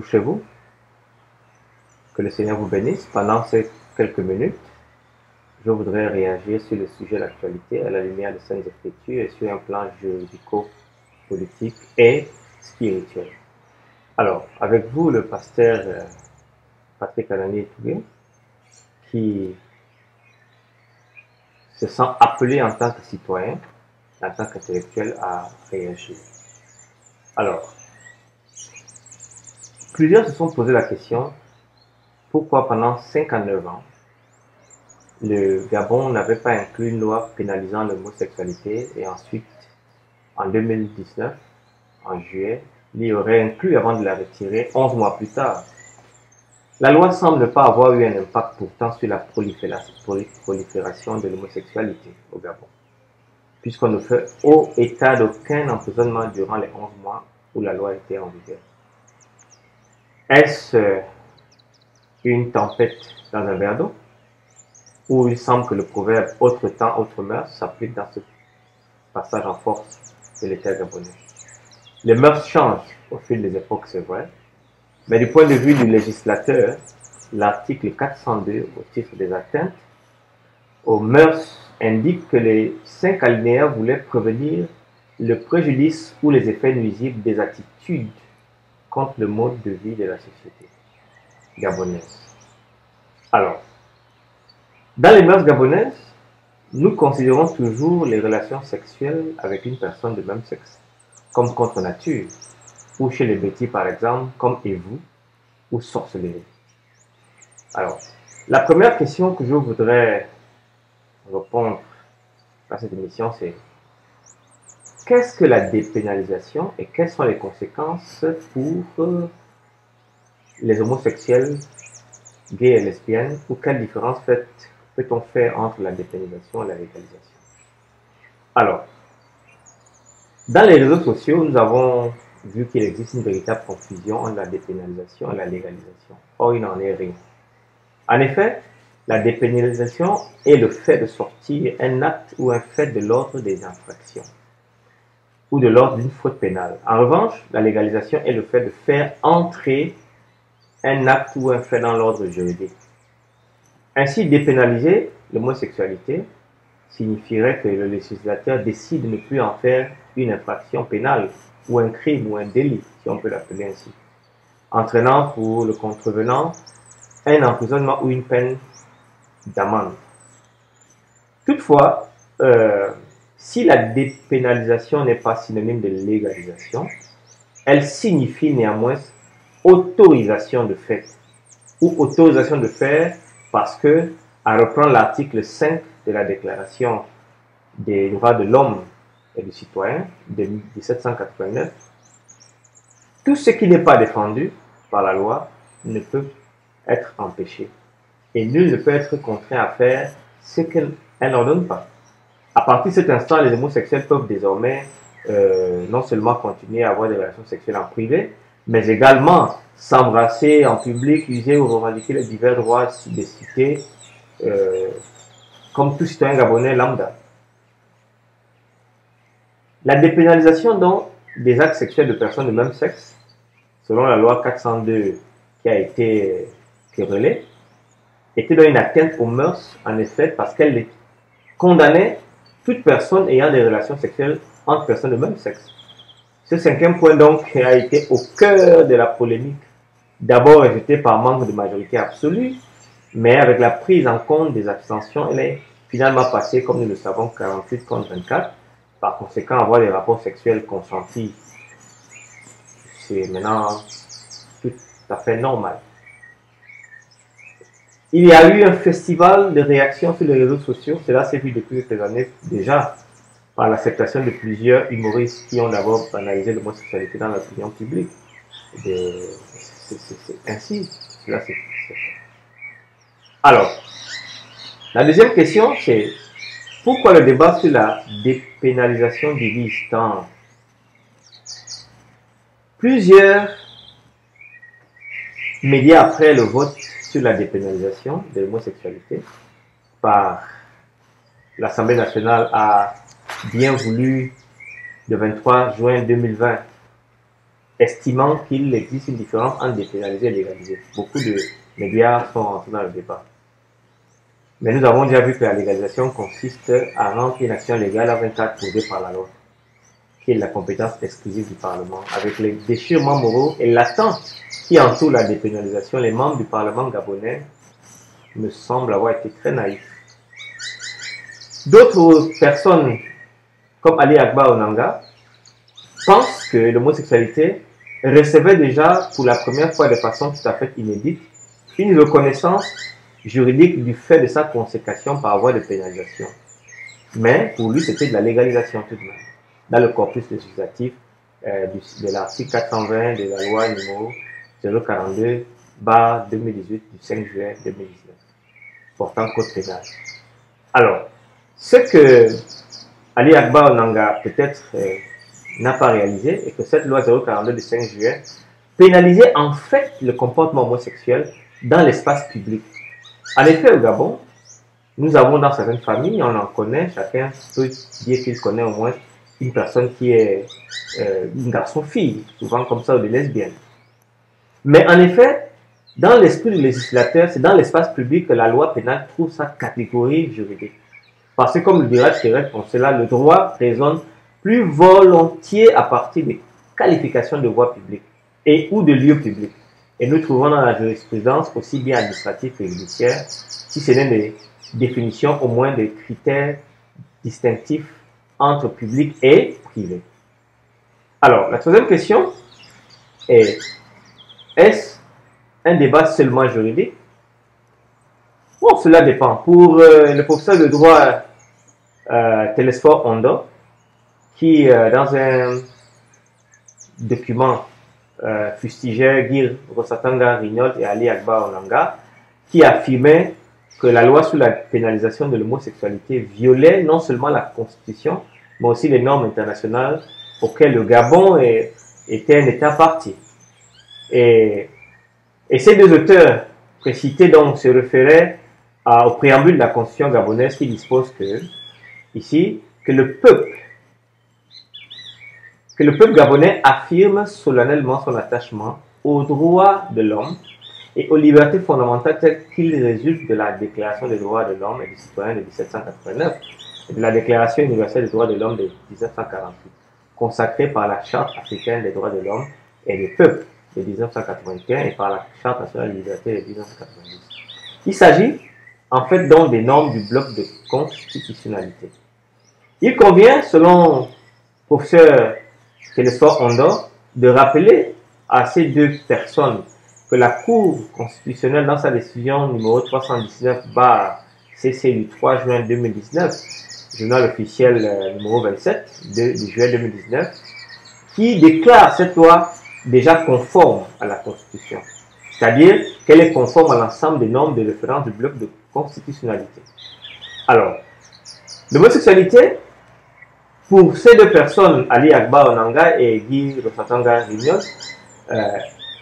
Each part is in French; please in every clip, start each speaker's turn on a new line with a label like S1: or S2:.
S1: Couchez-vous. Que le Seigneur vous bénisse. Pendant ces quelques minutes, je voudrais réagir sur le sujet de l'actualité à la lumière des Saintes Écritures et sur un plan juridico-politique et spirituel. Alors, avec vous, le pasteur Patrick Anani-Touré, qui se sent appelé en tant que citoyen, en tant qu'intellectuel, à réagir. Alors, plusieurs se sont posé la question, pourquoi pendant 59 ans, le Gabon n'avait pas inclus une loi pénalisant l'homosexualité et ensuite, en 2019, en juillet, il y aurait inclus avant de la retirer 11 mois plus tard. La loi semble ne pas avoir eu un impact pourtant sur la prolifération de l'homosexualité au Gabon, puisqu'on ne fait état d'aucun emprisonnement durant les 11 mois où la loi était en vigueur. Est-ce une tempête dans un verre d'eau, où il semble que le proverbe « autre temps, autre mœurs » s'applique dans ce passage en force de l'État gabonais. Les mœurs changent au fil des époques, c'est vrai, mais du point de vue du législateur, l'article 402 au titre des atteintes aux mœurs indique que les 5 alinéas voulaient prévenir le préjudice ou les effets nuisibles des attitudes contre le mode de vie de la société gabonaise. Alors, dans les mœurs gabonaises, nous considérons toujours les relations sexuelles avec une personne de même sexe comme contre nature, ou chez les bêtis par exemple, comme évoux ou sorcellerie. Alors, la première question que je voudrais répondre à cette émission, c'est qu'est-ce que la dépénalisation et quelles sont les conséquences pour les homosexuels, gays et lesbiennes, ou quelle différence peut-on faire entre la dépénalisation et la légalisation? Alors, dans les réseaux sociaux, nous avons vu qu'il existe une véritable confusion entre la dépénalisation et la légalisation. Or, il n'en est rien. En effet, la dépénalisation est le fait de sortir un acte ou un fait de l'ordre des infractions ou de l'ordre d'une faute pénale. En revanche, la légalisation est le fait de faire entrer un acte ou un fait dans l'ordre juridique. Ainsi, dépénaliser l'homosexualité signifierait que le législateur décide de ne plus en faire une infraction pénale ou un crime ou un délit, si on peut l'appeler ainsi, entraînant pour le contrevenant un emprisonnement ou une peine d'amende. Toutefois, si la dépénalisation n'est pas synonyme de légalisation, elle signifie néanmoins autorisation de fait, ou autorisation de faire parce que, à reprendre l'article 5 de la Déclaration des droits de l'homme et du citoyen de 1789, tout ce qui n'est pas défendu par la loi ne peut être empêché. Et nul ne peut être contraint à faire ce qu'elle n'ordonne pas. À partir de cet instant, les homosexuels peuvent désormais non seulement continuer à avoir des relations sexuelles en privé, mais également s'embrasser en public, user ou revendiquer les divers droits des cités, comme tout citoyen gabonais lambda. La dépénalisation donc des actes sexuels de personnes de même sexe, selon la loi 402 qui a été querellée, était donc une atteinte aux mœurs, en effet, parce qu'elle condamnait toute personne ayant des relations sexuelles entre personnes de même sexe. Ce 5e point donc a été au cœur de la polémique, d'abord rejeté par manque de majorité absolue, mais avec la prise en compte des abstentions, elle est finalement passée, comme nous le savons, 48 contre 24. Par conséquent, avoir des rapports sexuels consentis, c'est maintenant tout à fait normal. Il y a eu un festival de réactions sur les réseaux sociaux, cela s'est vu depuis quelques années déjà, par l'acceptation de plusieurs humoristes qui ont d'abord banalisé l'homosexualité dans l'opinion publique. C'est ainsi, cela c'est fait. Alors, la deuxième question, c'est pourquoi le débat sur la dépénalisation divise tant? Plusieurs médias après le vote sur la dépénalisation de l'homosexualité par l'Assemblée nationale a bien voulu, le 23 juin 2020, estimant qu'il existe une différence entre dépénaliser et légaliser. Beaucoup de médias sont rentrés dans le débat. Mais nous avons déjà vu que la légalisation consiste à rendre une action légale avant qu'elle posée par la loi, qui est la compétence exclusive du Parlement. Avec les déchirements moraux et l'attente qui entoure la dépénalisation, les membres du Parlement gabonais me semblent avoir été très naïfs. D'autres personnes, comme Ali Agba Onanga, pensent que l'homosexualité recevait déjà pour la première fois de façon tout à fait inédite une reconnaissance juridique du fait de sa consécration par voie de pénalisation. Mais pour lui, c'était de la légalisation tout de même, dans le corpus législatif de l'article 420 de la loi numéro 042/2018 du 5 juin 2019, portant code pénal. Alors, ce que Ali Agba Onanga peut-être n'a pas réalisé est que cette loi 042 du 5 juin pénalisait en fait le comportement homosexuel dans l'espace public. En effet, au Gabon, nous avons dans certaines familles, on en connaît, chacun peut dire qu'il connaît au moins une personne qui est une garçon-fille, souvent comme ça, ou des lesbiennes. Mais en effet, dans l'esprit du législateur, c'est dans l'espace public que la loi pénale trouve sa catégorie juridique. Parce que, comme le dira Thierry Poncela, le droit raisonne plus volontiers à partir des qualifications de voie publique et ou de lieux publics. Et nous trouvons dans la jurisprudence, aussi bien administrative que judiciaire, si ce n'est des définitions, au moins des critères distinctifs entre public et privé. Alors, la troisième question est, est-ce un débat seulement juridique? Bon, cela dépend. Pour le professeur de droit Télésphore Ondo, qui, dans un document, fustigeait Guy Rosatanga Rignol et Ali Agba Onanga, qui affirmait que la loi sur la pénalisation de l'homosexualité violait non seulement la Constitution, mais aussi les normes internationales auxquelles le Gabon était un État partie. Et ces deux auteurs précités donc se référaient au préambule de la Constitution gabonaise qui dispose que, ici, que le peuple gabonais affirme solennellement son attachement aux droits de l'homme et aux libertés fondamentales telles qu'ils résultent de la Déclaration des droits de l'homme et du citoyen de 1789 et de la Déclaration universelle des droits de l'homme de 1948, consacrée par la Charte africaine des droits de l'homme et des peuples de 1981 et par la Charte nationale des libertés de 1990. Il s'agit en fait donc des normes du bloc de constitutionnalité. Il convient, selon professeur Télésphore Ondo, de rappeler à ces deux personnes que la Cour constitutionnelle, dans sa décision numéro 319/CC du 3 juin 2019, journal officiel numéro 27 de juin 2019, qui déclare cette loi déjà conforme à la Constitution, c'est-à-dire qu'elle est conforme à l'ensemble des normes de référence du bloc de constitutionnalité. Alors, l'homosexualité, pour ces deux personnes, Ali Agba Onanga et Guy Rosatanga Rignol,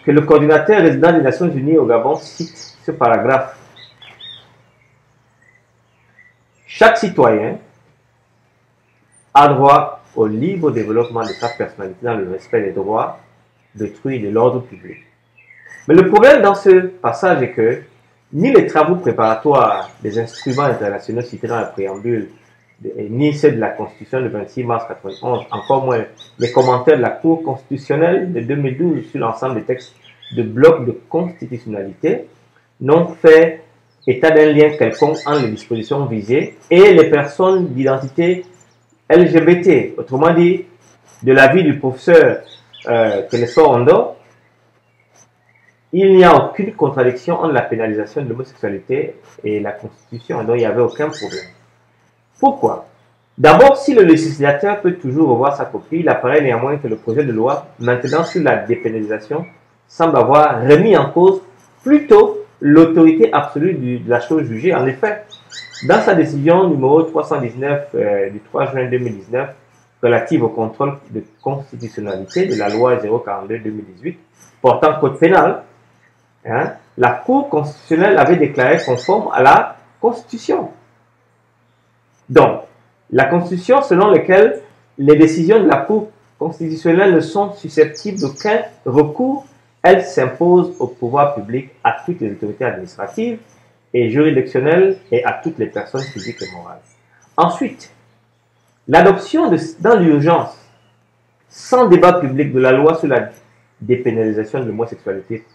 S1: que le coordinateur résident des Nations Unies au Gabon cite ce paragraphe. Chaque citoyen a droit au libre développement de sa personnalité dans le respect des droits d'autrui et de l'ordre public. Mais le problème dans ce passage est que ni les travaux préparatoires des instruments internationaux cités dans le préambule, ni ceux de la Constitution du 26 mars 1991, encore moins les commentaires de la Cour constitutionnelle de 2012 sur l'ensemble des textes de bloc de constitutionnalité, n'ont fait état d'un lien quelconque entre les dispositions visées et les personnes d'identité LGBT. Autrement dit, de l'avis du professeur Télésphore Ondo, il n'y a aucune contradiction entre la pénalisation de l'homosexualité et la Constitution, donc il n'y avait aucun problème. Pourquoi? D'abord, si le législateur peut toujours revoir sa copie, il apparaît néanmoins que le projet de loi maintenant sur la dépénalisation semble avoir remis en cause plutôt l'autorité absolue de la chose jugée. En effet, dans sa décision numéro 319 du 3 juin 2019 relative au contrôle de constitutionnalité de la loi 042/2018 portant code pénal, la Cour constitutionnelle avait déclaré conforme à la Constitution. Donc, la Constitution selon laquelle les décisions de la Cour constitutionnelles ne sont susceptibles d'aucun recours. Elles s'imposent au pouvoir public, à toutes les autorités administratives et juridictionnelles et à toutes les personnes physiques et morales. Ensuite, l'adoption dans l'urgence, sans débat public, de la loi sur la dépénalisation de l'homosexualité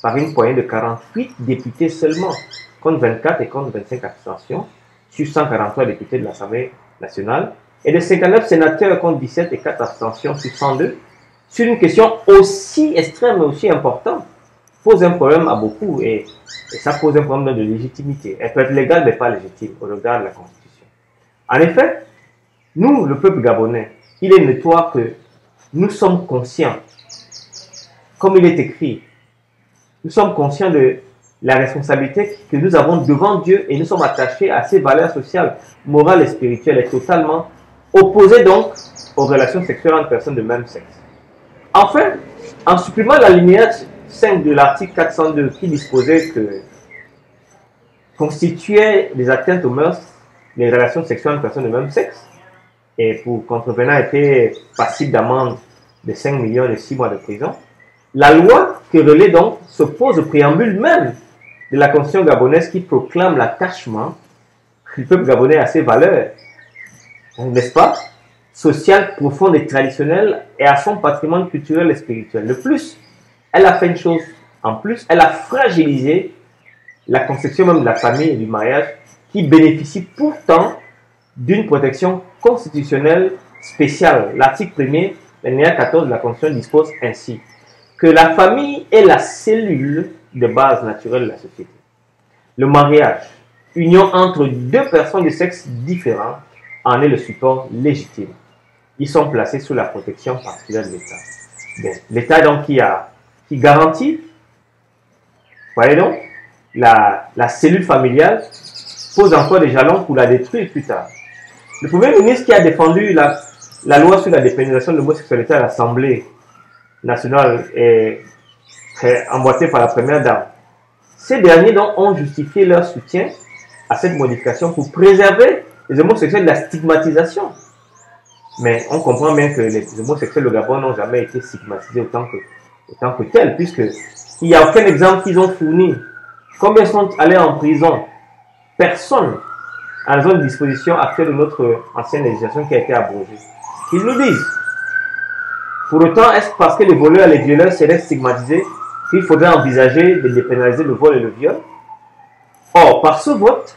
S1: par une poignée de 48 députés seulement, contre 24 et contre 25 abstentions, sur 143 députés de l'Assemblée nationale, et de 59 sénateurs contre 17 et 4 abstentions sur 102, sur une question aussi extrême et aussi importante, pose un problème à beaucoup, et ça pose un problème de légitimité. Elle peut être légale, mais pas légitime, au regard de la Constitution. En effet, nous, le peuple gabonais, il est notoire que nous sommes conscients, comme il est écrit, nous sommes conscients de la responsabilité que nous avons devant Dieu et nous sommes attachés à ces valeurs sociales, morales et spirituelles et totalement opposées donc aux relations sexuelles entre personnes de même sexe. Enfin, en supprimant l'alinéa 5 de l'article 402 qui disposait que constituait des atteintes aux mœurs les relations sexuelles entre personnes de même sexe, et pour contrevenant était passible d'amende de 5 millions et 6 mois de prison, la loi que relaie donc s'oppose au préambule même de la Constitution gabonaise qui proclame l'attachement du peuple gabonais à ses valeurs, n'est-ce pas, sociales, profondes et traditionnelles, et à son patrimoine culturel et spirituel. De plus, elle a fait une chose en plus, elle a fragilisé la conception même de la famille et du mariage qui bénéficie pourtant d'une protection constitutionnelle spéciale. L'article 1er, l'alinéa 14 de la Constitution dispose ainsi que la famille est la cellule de base naturelle de la société. Le mariage, union entre deux personnes de sexe différents, en est le support légitime. Ils sont placés sous la protection particulière de l'État. Bon, l'État donc qui garantit, voyez donc, la cellule familiale pose encore des jalons pour la détruire plus tard. Le Premier ministre qui a défendu la loi sur la dépénalisation de l'homosexualité à l'Assemblée nationale est emboîté par la Première Dame. Ces derniers donc ont justifié leur soutien à cette modification pour préserver les homosexuels de la stigmatisation. Mais on comprend bien que les homosexuels au Gabon n'ont jamais été stigmatisés autant que tels, puisqu'il n'y a aucun exemple qu'ils ont fourni. Combien sont allés en prison? Personne, à raison de disposition actuelle de notre ancienne législation qui a été abrogée. Ils nous disent. Pour autant, est-ce parce que les voleurs et les violeurs seraient stigmatisés qu'il faudrait envisager de dépénaliser le vol et le viol? Or, par ce vote,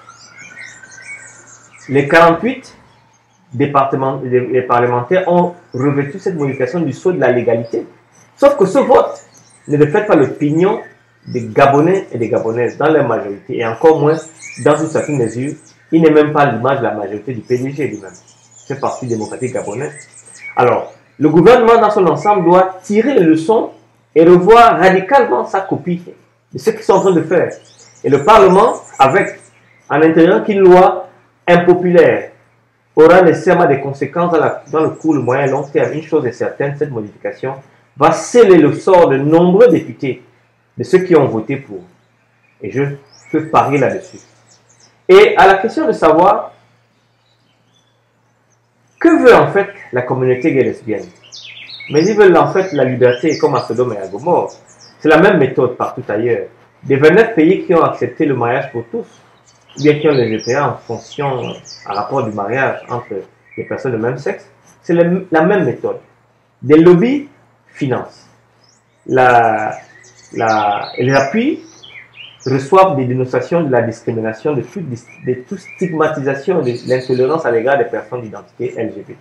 S1: les 48 les parlementaires ont revêtu cette modification du sceau de la légalité. Sauf que ce vote ne reflète pas l'opinion des Gabonais et des Gabonaises dans leur majorité, et encore moins dans une certaine mesure, il n'est même pas l'image de la majorité du PDG lui-même. C'est Parti démocratique gabonais. Alors, le gouvernement dans son ensemble doit tirer les leçons et revoir radicalement sa copie de ce qu'ils sont en train de faire. Et le Parlement, avec en intérieur qu'une loi impopulaire aura nécessairement des conséquences dans le court, le moyen et long terme. Une chose est certaine, cette modification va sceller le sort de nombreux députés, de ceux qui ont voté pour. Et je peux parier là-dessus. Et à la question de savoir que veut en fait la communauté gay et lesbienne, mais ils veulent en fait la liberté comme à Sodome et à Gomorrhe. C'est la même méthode partout ailleurs. Des 29 pays qui ont accepté le mariage pour tous, ou bien qui ont les GPA en fonction, en rapport du mariage entre les personnes de même sexe, c'est la même méthode. Des lobbies financent. Les appuis reçoivent des dénonciations de la discrimination, de toute stigmatisation et de l'intolérance à l'égard des personnes d'identité LGBT.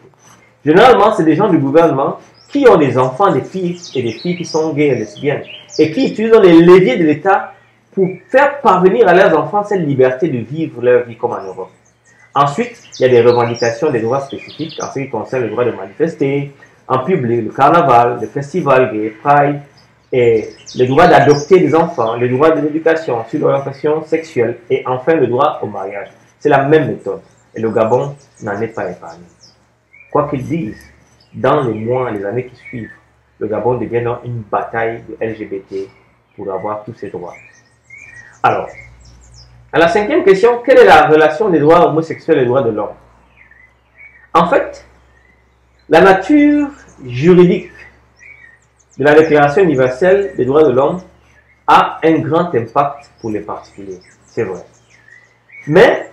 S1: Généralement, c'est des gens du gouvernement qui ont des enfants, des filles et des filles qui sont gays et lesbiennes, et qui utilisent les leviers de l'État pour faire parvenir à leurs enfants cette liberté de vivre leur vie comme en Europe. Ensuite, il y a des revendications des droits spécifiques en ce qui concerne le droit de manifester en public, le carnaval, le festival gay, Pride, et le droit d'adopter des enfants, le droit de l'éducation sur l'orientation sexuelle, et enfin le droit au mariage. C'est la même méthode. Et le Gabon n'en est pas épargné. Quoi qu'ils disent, dans les mois et les années qui suivent, le Gabon devient donc une bataille de LGBT pour avoir tous ses droits. Alors, à la cinquième question, quelle est la relation des droits homosexuels et des droits de l'homme? En fait, la nature juridique de la Déclaration universelle des droits de l'homme a un grand impact pour les particuliers. C'est vrai. Mais,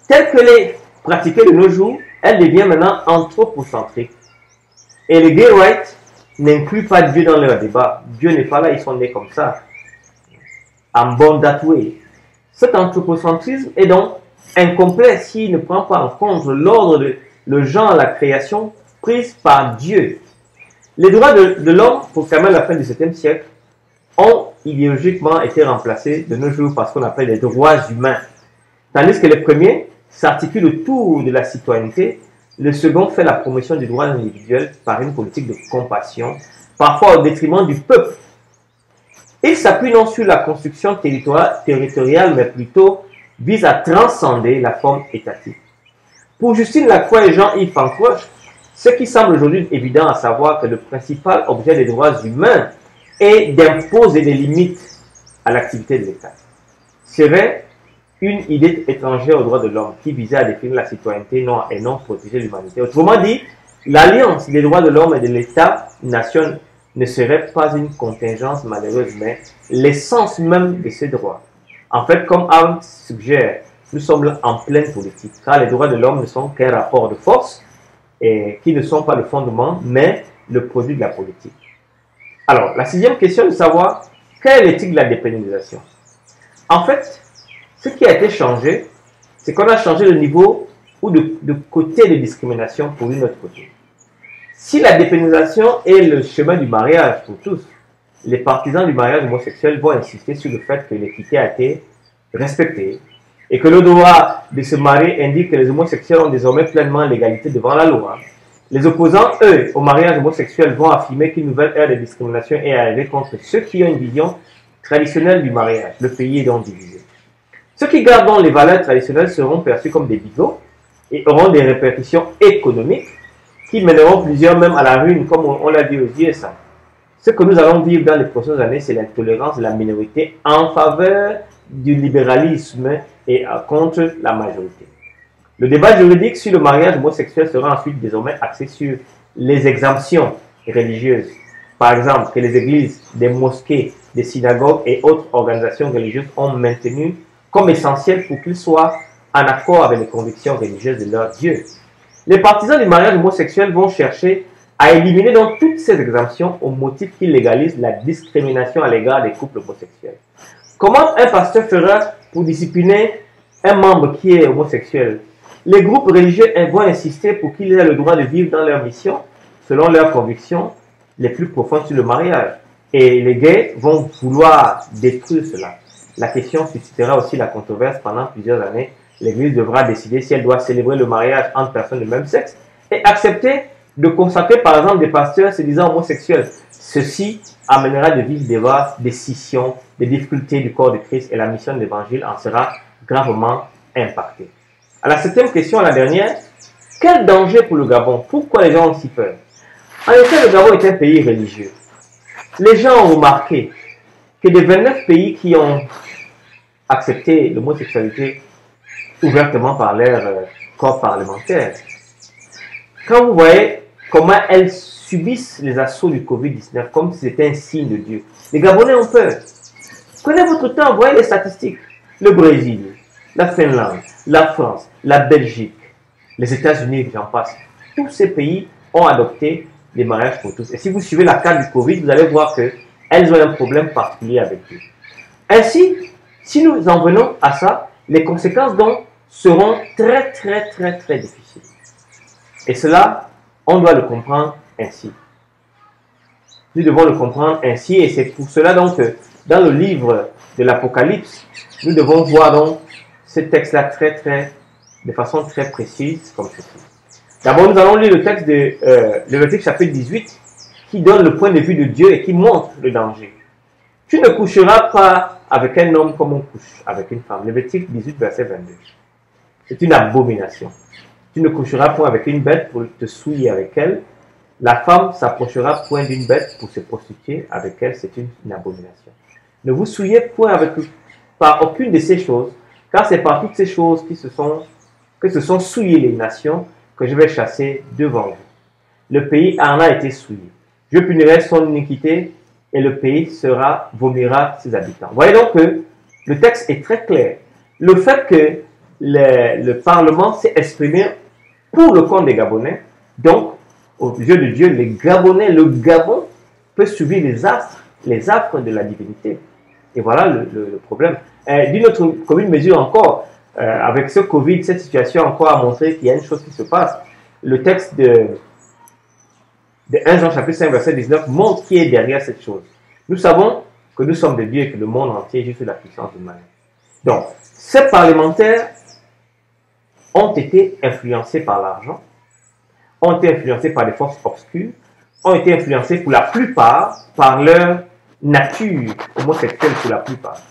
S1: telle qu'elle est pratiquée de nos jours, elle devient maintenant anthropocentrique. Et les gay rights n'incluent pas Dieu dans leur débat. Dieu n'est pas là, ils sont nés comme ça. En born that way. Cet anthropocentrisme est donc incomplet s'il ne prend pas en compte l'ordre, le genre, la création prise par Dieu. Les droits de l'homme, proclamés à la fin du 7e siècle, ont idéologiquement été remplacés de nos jours par ce qu'on appelle les droits humains. Tandis que les premiers s'articulent autour de la citoyenneté, le second fait la promotion du droit individuel par une politique de compassion, parfois au détriment du peuple. Il s'appuie non sur la construction territoriale, mais plutôt vise à transcender la forme étatique. Pour Justine Lacroix et Jean-Yves Pancroche, ce qui semble aujourd'hui évident, à savoir que le principal objet des droits humains est d'imposer des limites à l'activité de l'État, serait une idée étrangère aux droits de l'homme qui visait à définir la citoyenneté et non protéger l'humanité. Autrement dit, l'alliance des droits de l'homme et de l'État-nation ne serait pas une contingence malheureuse, mais l'essence même de ces droits. En fait, comme Arendt suggère, nous sommes en pleine politique, car les droits de l'homme ne sont qu'un rapport de force et qui ne sont pas le fondement, mais le produit de la politique. Alors, la sixième question est de savoir quelle est l'éthique de la dépénalisation. En fait, ce qui a été changé, c'est qu'on a changé le niveau ou de côté de discrimination pour une autre côté. Si la dépénalisation est le chemin du mariage pour tous, les partisans du mariage homosexuel vont insister sur le fait que l'équité a été respectée et que le droit de se marier indique que les homosexuels ont désormais pleinement l'égalité devant la loi. Les opposants, eux, au mariage homosexuel vont affirmer qu'une nouvelle ère de discrimination est arrivée contre ceux qui ont une vision traditionnelle du mariage. Le pays est donc divisé. Ceux qui gardent les valeurs traditionnelles seront perçus comme des bigots et auront des répercussions économiques qui mèneront plusieurs même à la ruine, comme on l'a dit aux USA. Ce que nous allons vivre dans les prochaines années, c'est l'intolérance de la minorité en faveur du libéralisme et contre la majorité. Le débat juridique sur le mariage homosexuel sera ensuite désormais axé sur les exemptions religieuses. Par exemple, que les églises, des mosquées, des synagogues et autres organisations religieuses ont maintenu comme essentiel pour qu'ils soient en accord avec les convictions religieuses de leur Dieu. Les partisans du mariage homosexuel vont chercher à éliminer donc toutes ces exemptions au motif qu'ils légalisent la discrimination à l'égard des couples homosexuels. Comment un pasteur fera pour discipliner un membre qui est homosexuel? Les groupes religieux vont insister pour qu'ils aient le droit de vivre dans leur mission selon leurs convictions les plus profondes sur le mariage. Et les gays vont vouloir détruire cela. La question suscitera aussi la controverse pendant plusieurs années. L'Église devra décider si elle doit célébrer le mariage entre personnes de même sexe et accepter de consacrer par exemple des pasteurs se disant homosexuels. Ceci amènera de vifs débats, des scissions, des difficultés du corps de Christ et la mission de l'Évangile en sera gravement impactée. À la septième question, la dernière, quel danger pour le Gabon? Pourquoi les gens ont si peur? En effet, le Gabon est un pays religieux. Les gens ont remarqué que des 29 pays qui ont accepté l'homosexualité ouvertement par leur corps parlementaire, quand vous voyez comment elles subissent les assauts du Covid-19 comme si c'était un signe de Dieu, les Gabonais ont peur. Prenez votre temps, voyez les statistiques. Le Brésil, la Finlande, la France, la Belgique, les États-Unis, j'en passe. Tous ces pays ont adopté les mariages pour tous. Et si vous suivez la carte du Covid, vous allez voir qu'elles ont un problème particulier avec Dieu. Ainsi, si nous en venons à ça, les conséquences donc seront très difficiles. Et cela, on doit le comprendre ainsi. Nous devons le comprendre ainsi, et c'est pour cela donc que dans le livre de l'Apocalypse, nous devons voir donc ce texte-là de façon très précise comme ceci. D'abord, nous allons lire le texte de Lévitique chapitre 18 qui donne le point de vue de Dieu et qui montre le danger. Tu ne coucheras pas avec un homme comme on couche avec une femme. Lévitique 18, verset 22. C'est une abomination. Tu ne coucheras point avec une bête pour te souiller avec elle. La femme s'approchera point d'une bête pour se prostituer avec elle. C'est une abomination. Ne vous souillez point par aucune de ces choses, car c'est par toutes ces choses que se sont souillées les nations que je vais chasser devant vous. le pays en a été souillé. Je punirai son iniquité et le pays vomira ses habitants. Vous voyez donc que le texte est très clair. Le fait que le Parlement s'est exprimé pour le compte des Gabonais, donc, aux yeux de Dieu, les Gabonais, le Gabon peut subir les affres de la divinité. Et voilà le problème. D'une autre commune mesure encore, avec ce Covid, cette situation encore a montré qu'il y a une chose qui se passe. Le texte de 1 Jean chapitre 5 verset 19 montre qui est derrière cette chose. Nous savons que nous sommes de Dieu et que le monde entier est sous la puissance du mal. Donc, ces parlementaires ont été influencés par l'argent, ont été influencés par des forces obscures, ont été influencés pour la plupart par leur nature homosexuelle pour la plupart.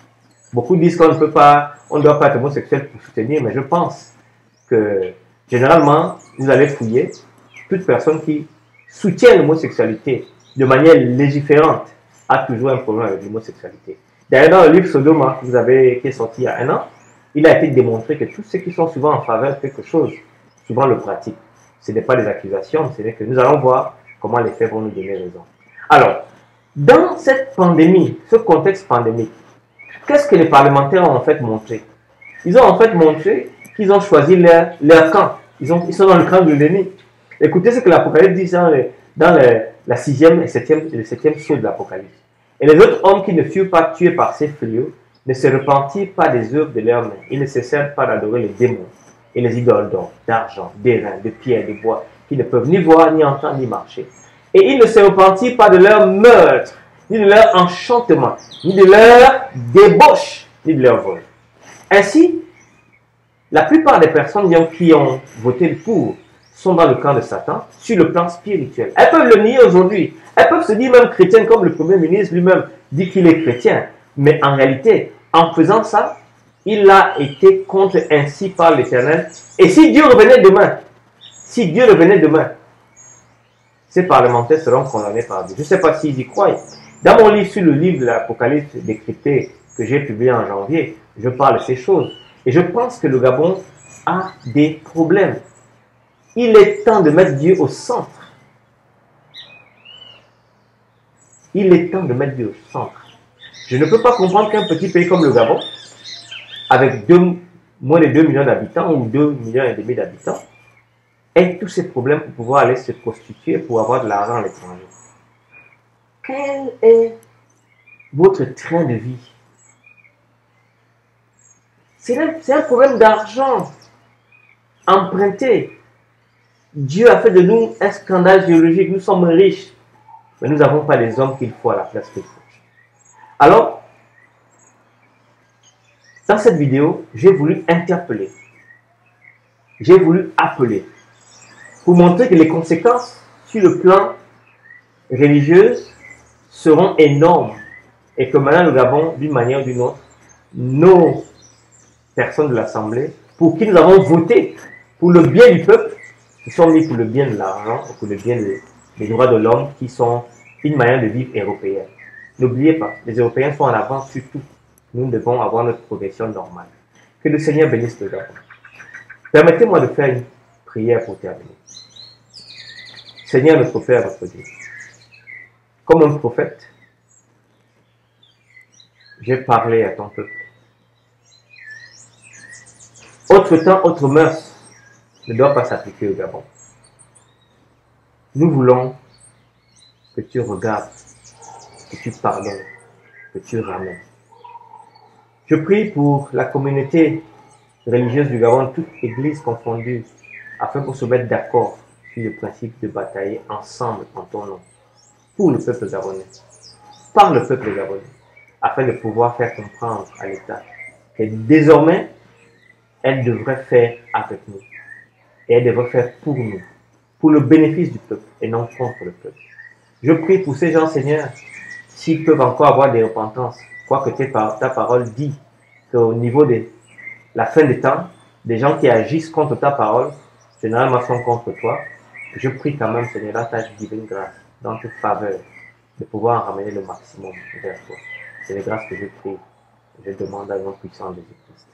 S1: Beaucoup disent qu'on ne peut pas, on ne doit pas être homosexuel pour soutenir, mais je pense que généralement, vous allez fouiller toute personne qui soutient l'homosexualité de manière légiférante a toujours un problème avec l'homosexualité. D'ailleurs, dans le livre Sodoma, qui est sorti il y a 1 an, il a été démontré que tous ceux qui sont souvent en faveur de quelque chose, souvent le pratiquent. Ce n'est pas des accusations, c'est que nous allons voir comment les faits vont nous donner raison. Alors, dans cette pandémie, ce contexte pandémique, qu'est-ce que les parlementaires ont en fait montré? Ils ont en fait montré qu'ils ont choisi leur camp. Ils sont dans le camp de l'ennemi. Écoutez ce que l'Apocalypse dit dans la 6e et 7e sceau de l'Apocalypse. Et les autres hommes qui ne furent pas tués par ces fléaux ne se repentirent pas des œuvres de leurs mains. Ils ne cessèrent pas d'adorer les démons et les idoles d'or, d'argent, d'airain, de pierre, de bois, qui ne peuvent ni voir, ni entendre, ni marcher. Et ils ne se repentirent pas de leur meurtre, ni de leur enchantement, ni de leur débauche, ni de leur vol. Ainsi, la plupart des personnes qui ont voté pour sont dans le camp de Satan sur le plan spirituel. Elles peuvent le nier aujourd'hui. Elles peuvent se dire même chrétiennes, comme le Premier ministre lui-même dit qu'il est chrétien. Mais en réalité, en faisant ça, il a été contre ainsi par l'Éternel. Et si Dieu revenait demain, ces parlementaires seront condamnés par Dieu. Je ne sais pas s'ils y croient. Dans mon livre sur le livre de l'Apocalypse décrypté que j'ai publié en janvier, je parle de ces choses. Et je pense que le Gabon a des problèmes. Il est temps de mettre Dieu au centre. Il est temps de mettre Dieu au centre. Je ne peux pas comprendre qu'un petit pays comme le Gabon, avec moins de 2 millions d'habitants ou 2,5 millions d'habitants, ait tous ces problèmes pour pouvoir aller se prostituer pour avoir de l'argent à l'étranger. Quel est votre train de vie? C'est un problème d'argent emprunté. Dieu a fait de nous un scandale géologique. Nous sommes riches, mais nous n'avons pas les hommes qu'il faut à la place qu'il faut. Alors, dans cette vidéo, j'ai voulu interpeller, j'ai voulu appeler, pour montrer que les conséquences sur le plan religieux seront énormes et que maintenant le Gabon, d'une manière ou d'une autre, nos personnes de l'Assemblée, pour qui nous avons voté pour le bien du peuple, se sont mis pour le bien de l'argent, pour le bien des droits de l'homme, qui sont une manière de vivre européenne. N'oubliez pas, les Européens sont en avance sur tout. Nous devons avoir notre progression normale. Que le Seigneur bénisse le Gabon. Permettez-moi de faire une prière pour terminer. Seigneur notre Père, notre Dieu, comme un prophète, j'ai parlé à ton peuple. Autre temps, autre mœurs ne doit pas s'appliquer au Gabon. Nous voulons que tu regardes, que tu pardonnes, que tu ramènes. Je prie pour la communauté religieuse du Gabon, toute église confondue, afin qu'on se mette d'accord sur le principe de batailler ensemble en ton nom, pour le peuple gabonais, par le peuple gabonais, afin de pouvoir faire comprendre à l'État que désormais, elle devrait faire avec nous. Et elle devrait faire pour nous, pour le bénéfice du peuple et non contre le peuple. Je prie pour ces gens, Seigneur, s'ils peuvent encore avoir des repentances, quoique ta parole dit qu'au niveau de la fin des temps, des gens qui agissent contre ta parole, généralement sont contre toi. Je prie quand même, Seigneur, dans ta divine grâce, dans ta faveur, de pouvoir en ramener le maximum vers toi. C'est les grâces que je prie. Je demande à nom puissant de Jésus-Christ.